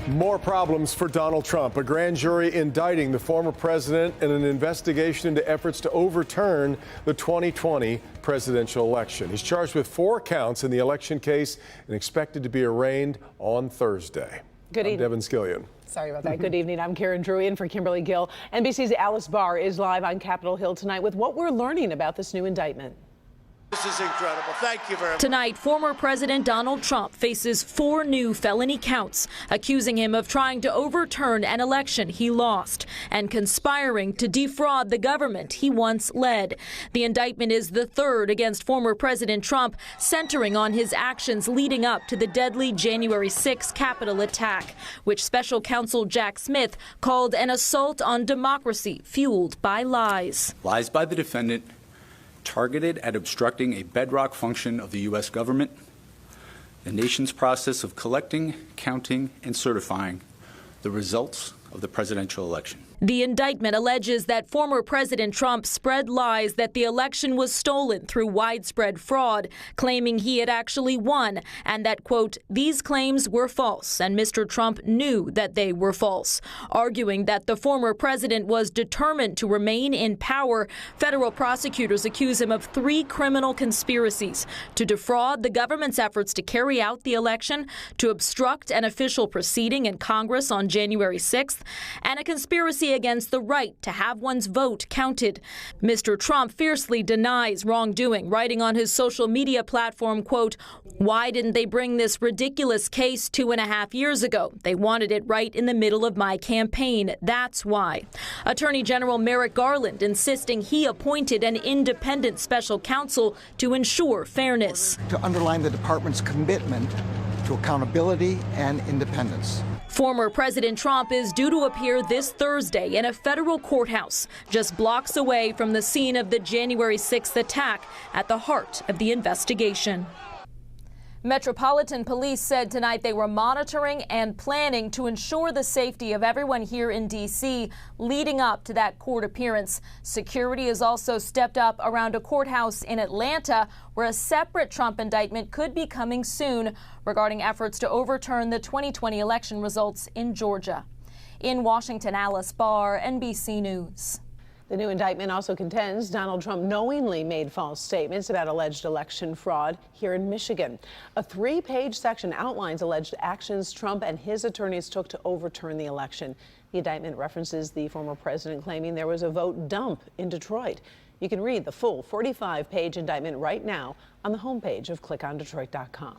More problems for Donald Trump. A grand jury indicting the former president in an investigation into efforts to overturn the 2020 presidential election. He's charged with 4 counts in the election case and expected to be arraigned on Thursday. Good evening. I'm Devin Skillion. Sorry about that. Good evening. I'm Karen Drew in for Kimberly Gill. NBC's Alice Barr is live on Capitol Hill tonight with what we're learning about this new indictment. This is incredible. Thank you very much. Tonight, former President Donald Trump faces 4 new felony counts, accusing him of trying to overturn an election he lost and conspiring to defraud the government he once led. The indictment is the 3rd against former President Trump, centering on his actions leading up to the deadly January 6 Capitol attack, which Special Counsel Jack Smith called an assault on democracy fueled by lies. Lies by the defendant targeted at obstructing a bedrock function of the U.S. government, the nation's process of collecting, counting, and certifying the results of the presidential election. The indictment alleges that former President Trump spread lies that the election was stolen through widespread fraud, claiming he had actually won, and that, quote, these claims were false, and Mr. Trump knew that they were false. Arguing that the former president was determined to remain in power, federal prosecutors accuse him of 3 criminal conspiracies: to defraud the government's efforts to carry out the election, to obstruct an official proceeding in Congress on January 6th, and a conspiracy against the right to have one's vote counted. Mr. Trump fiercely denies wrongdoing, writing on his social media platform, quote, why didn't they bring this ridiculous case 2.5 years ago? They wanted it right in the middle of my campaign. That's why. Attorney General Merrick Garland insisting he appointed an independent special counsel to ensure fairness. To underline the department's commitment to accountability and independence. Former President Trump is due to appear this Thursday in a federal courthouse just blocks away from the scene of the January 6th attack at the heart of the investigation. Metropolitan Police said tonight they were monitoring and planning to ensure the safety of everyone here in D.C. leading up to that court appearance. Security has also stepped up around a courthouse in Atlanta, where a separate Trump indictment could be coming soon regarding efforts to overturn the 2020 election results in Georgia. In Washington, Alice Barr, NBC News. The new indictment also contends Donald Trump knowingly made false statements about alleged election fraud here in Michigan. A 3-page section outlines alleged actions Trump and his attorneys took to overturn the election. The indictment references the former president claiming there was a vote dump in Detroit. You can read the full 45-page indictment right now on the homepage of clickondetroit.com.